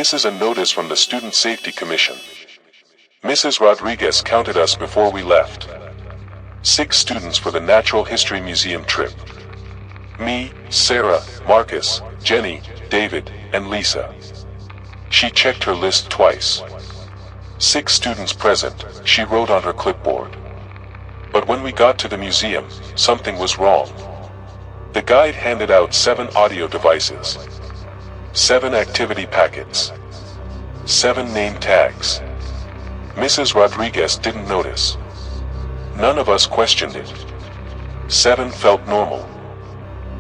This is a notice from the Student Safety Commission. Mrs. Rodriguez counted us before we left. 6 students for the Natural History Museum trip. Me, Sarah, Marcus, Jenny, David, and Lisa. She checked her list twice. 6 students present, she wrote on her clipboard. But when we got to the museum, something was wrong. The guide handed out 7 audio devices, 7 activity packets, 7 name tags. Mrs. Rodriguez didn't notice. None of us questioned it. 7 felt normal.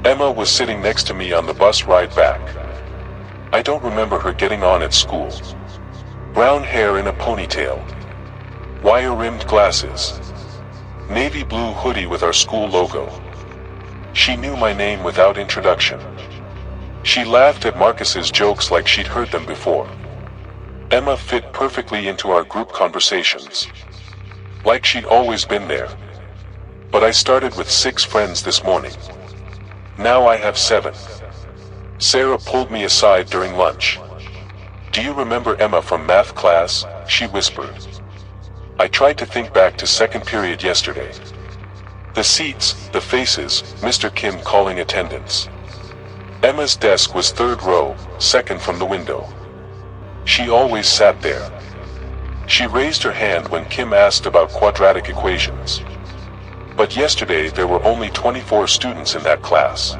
Emma was sitting next to me on the bus ride back. I don't remember her getting on at school. Brown hair in a ponytail. Wire-rimmed glasses. Navy blue hoodie with our school logo. She knew my name without introduction. She laughed at Marcus's jokes like she'd heard them before. Emma fit perfectly into our group conversations. Like she'd always been there. But I started with 6 friends this morning. Now I have 7. Sarah pulled me aside during lunch. "Do you remember Emma from math class?" she whispered. I tried to think back to second period yesterday. The seats, the faces, Mr. Kim calling attendance. Emma's desk was 3rd row, second from the window. She always sat there. She raised her hand when Kim asked about quadratic equations. But yesterday there were only 24 students in that class.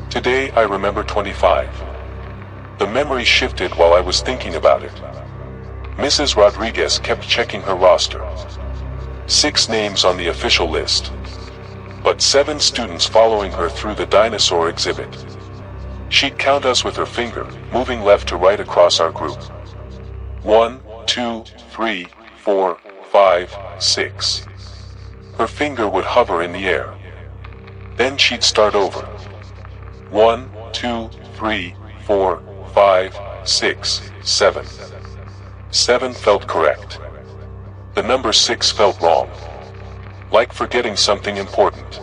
Today I remember 25. The memory shifted while I was thinking about it. Mrs. Rodriguez kept checking her roster. 6 names on the official list. But 7 students following her through the dinosaur exhibit. She'd count us with her finger, moving left to right across our group. 1, 2, 3, 4, 5, 6. Her finger would hover in the air. Then she'd start over. 1, 2, 3, 4, 5, 6, 7. 7 felt correct. The number 6 felt wrong. Like forgetting something important.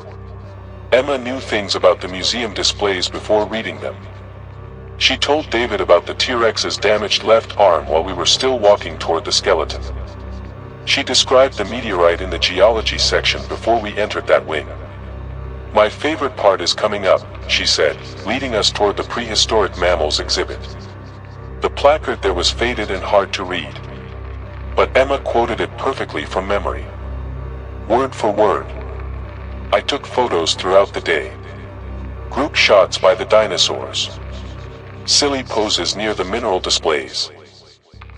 Emma knew things about the museum displays before reading them. She told David about the T-Rex's damaged left arm while we were still walking toward the skeleton. She described the meteorite in the geology section before we entered that wing. "My favorite part is coming up," she said, leading us toward the prehistoric mammals exhibit. The placard there was faded and hard to read. But Emma quoted it perfectly from memory. Word for word. I took photos throughout the day. Group shots by the dinosaurs. Silly poses near the mineral displays.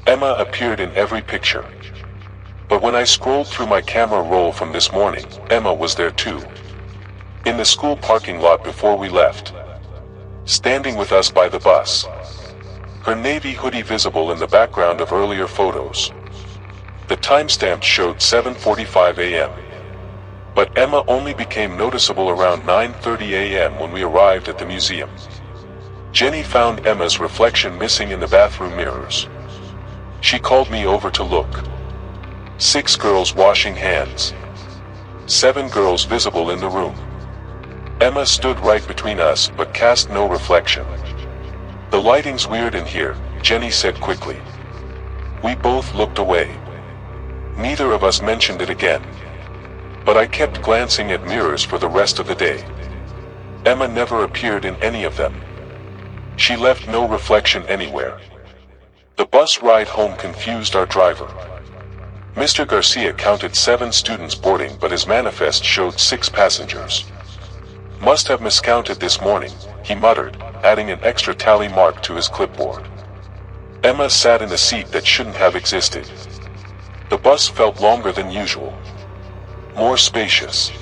Emma appeared in every picture. But when I scrolled through my camera roll from this morning, Emma was there too. In the school parking lot before we left. Standing with us by the bus. Her navy hoodie visible in the background of earlier photos. The timestamp showed 7:45 a.m. But Emma only became noticeable around 9:30 a.m. when we arrived at the museum. Jenny found Emma's reflection missing in the bathroom mirrors. She called me over to look. 6 girls washing hands. 7 girls visible in the room. Emma stood right between us but cast no reflection. "The lighting's weird in here," Jenny said quickly. We both looked away. Neither of us mentioned it again. But I kept glancing at mirrors for the rest of the day. Emma never appeared in any of them. She left no reflection anywhere. The bus ride home confused our driver. Mr. Garcia counted 7 students boarding, but his manifest showed 6 passengers. "Must have miscounted this morning," he muttered, adding an extra tally mark to his clipboard. Emma sat in a seat that shouldn't have existed. The bus felt longer than usual. More spacious.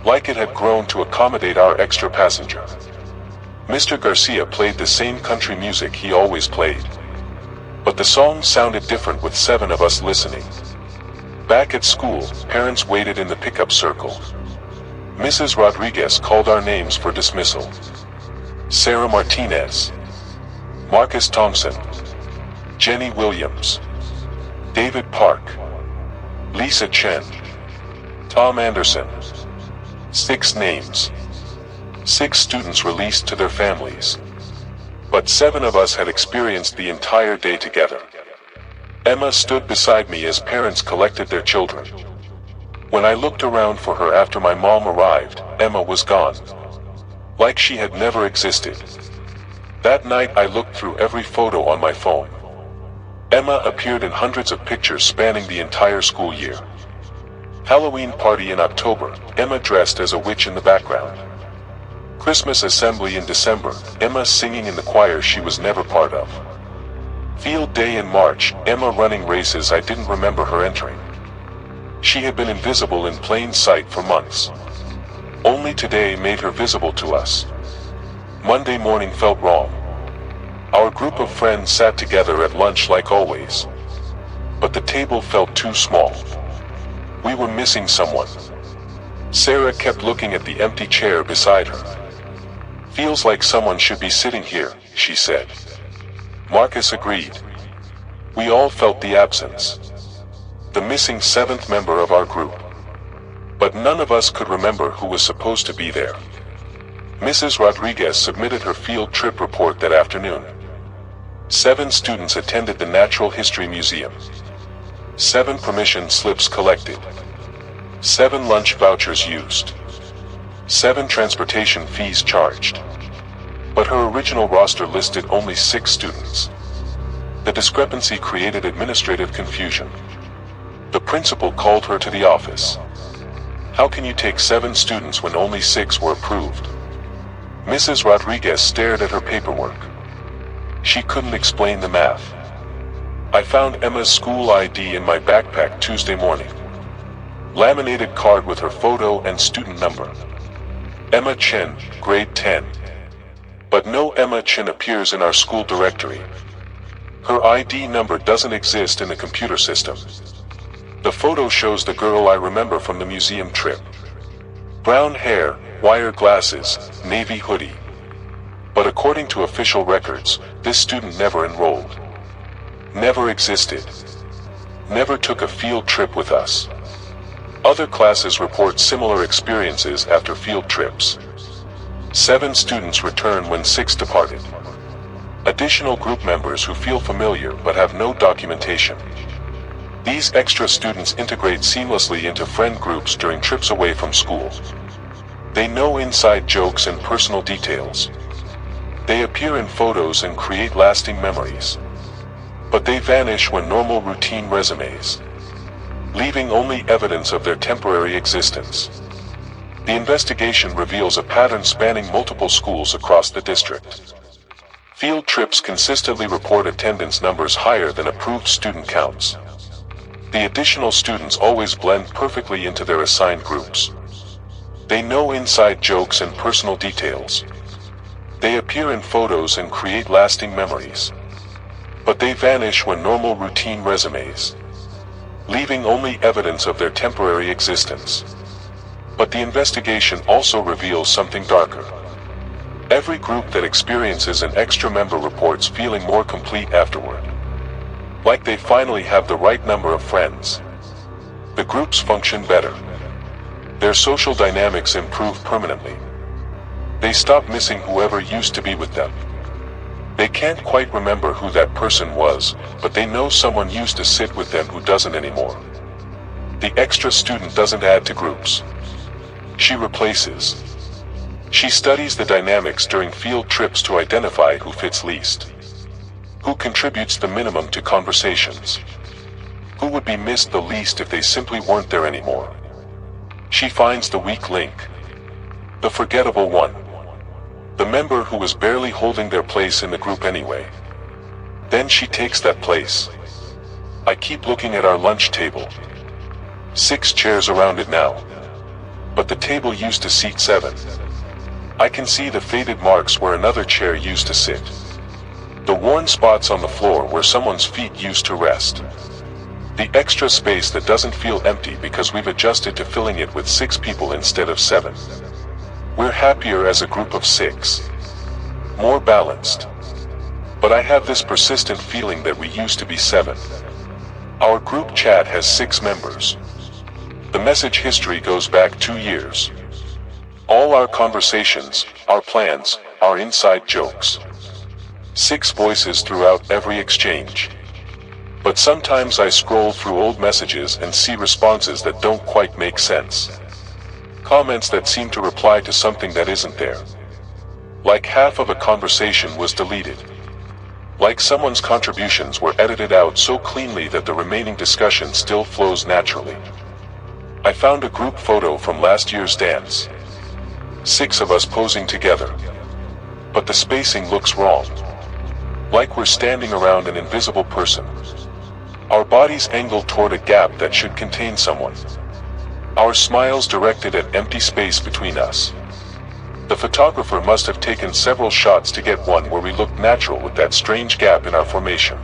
Like it had grown to accommodate our extra passenger. Mr. Garcia played the same country music he always played. But the song sounded different with 7 of us listening. Back at school, parents waited in the pickup circle. Mrs. Rodriguez called our names for dismissal. Sarah Martinez. Marcus Thompson. Jenny Williams. David Park. Lisa Chen. Tom Anderson. 6 names. 6 students released to their families. But 7 of us had experienced the entire day together. Emma stood beside me as parents collected their children. When I looked around for her after my mom arrived, Emma was gone. Like she had never existed. That night I looked through every photo on my phone. Emma appeared in hundreds of pictures spanning the entire school year. Halloween party in October, Emma dressed as a witch in the background. Christmas assembly in December, Emma singing in the choir she was never part of. Field day in March, Emma running races I didn't remember her entering. She had been invisible in plain sight for months. Only today made her visible to us. Monday morning felt wrong. Our group of friends sat together at lunch like always. But the table felt too small. We were missing someone. Sarah kept looking at the empty chair beside her. Feels like someone should be sitting here, she said. Marcus agreed. We all felt the absence. The missing 7th member of our group. But none of us could remember who was supposed to be there. Mrs. Rodriguez submitted her field trip report that afternoon. 7 students attended the Natural History Museum. 7 permission slips collected. 7 lunch vouchers used. 7 transportation fees charged. But her original roster listed only 6 students. The discrepancy created administrative confusion. The principal called her to the office. How can you take 7 students when only 6 were approved? Mrs. Rodriguez stared at her paperwork. She couldn't explain the math. I found Emma's school ID in my backpack Tuesday morning. Laminated card with her photo and student number. Emma Chin, grade 10. But no Emma Chin appears in our school directory. Her ID number doesn't exist in the computer system. The photo shows the girl I remember from the museum trip. Brown hair, wire glasses, navy hoodie. But according to official records, this student never enrolled. Never existed. Never took a field trip with us. Other classes report similar experiences after field trips. 7 students return when 6 departed. Additional group members who feel familiar but have no documentation. These extra students integrate seamlessly into friend groups during trips away from school. They know inside jokes and personal details. They appear in photos and create lasting memories. But they vanish when normal routine resumes, leaving only evidence of their temporary existence. The investigation reveals a pattern spanning multiple schools across the district. Field trips consistently report attendance numbers higher than approved student counts. The additional students always blend perfectly into their assigned groups. They know inside jokes and personal details. They appear in photos and create lasting memories. But they vanish when normal routine resumes, leaving only evidence of their temporary existence. But the investigation also reveals something darker. Every group that experiences an extra member reports feeling more complete afterward. Like they finally have the right number of friends. The groups function better. Their social dynamics improve permanently. They stop missing whoever used to be with them. They can't quite remember who that person was, but they know someone used to sit with them who doesn't anymore. The extra student doesn't add to groups. She replaces. She studies the dynamics during field trips to identify who fits least. Who contributes the minimum to conversations. Who would be missed the least if they simply weren't there anymore. She finds the weak link. The forgettable one. The member who was barely holding their place in the group anyway. Then she takes that place. I keep looking at our lunch table. 6 chairs around it now. But the table used to seat 7. I can see the faded marks where another chair used to sit. The worn spots on the floor where someone's feet used to rest. The extra space that doesn't feel empty because we've adjusted to filling it with 6 people instead of 7. We're happier as a group of 6. More balanced. But I have this persistent feeling that we used to be 7. Our group chat has 6 members. The message history goes back 2 years. All our conversations, our plans, our inside jokes. 6 voices throughout every exchange. But sometimes I scroll through old messages and see responses that don't quite make sense. Comments that seem to reply to something that isn't there. Like half of a conversation was deleted. Like someone's contributions were edited out so cleanly that the remaining discussion still flows naturally. I found a group photo from last year's dance. 6 of us posing together. But the spacing looks wrong. Like we're standing around an invisible person. Our bodies angled toward a gap that should contain someone. Our smiles directed at empty space between us. The photographer must have taken several shots to get one where we looked natural with that strange gap in our formation.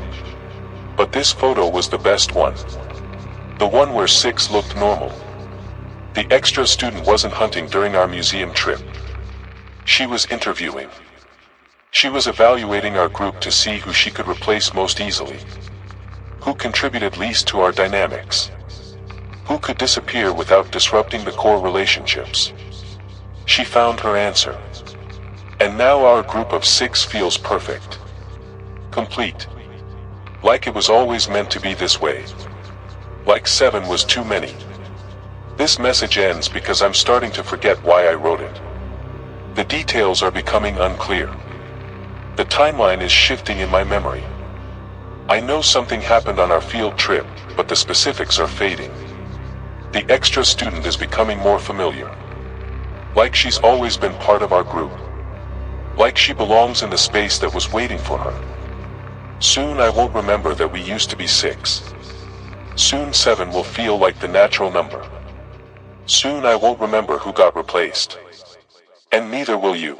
But this photo was the best one. The one where 6 looked normal. The extra student wasn't hunting during our museum trip. She was interviewing. She was evaluating our group to see who she could replace most easily. Who contributed least to our dynamics. Who could disappear without disrupting the core relationships. She found her answer. And now our group of 6 feels perfect. Complete. Like it was always meant to be this way. Like 7 was too many. This message ends because I'm starting to forget why I wrote it. The details are becoming unclear. The timeline is shifting in my memory. I know something happened on our field trip, but the specifics are fading. The extra student is becoming more familiar. Like she's always been part of our group. Like she belongs in the space that was waiting for her. Soon I won't remember that we used to be 6. Soon 7 will feel like the natural number. Soon I won't remember who got replaced. And neither will you.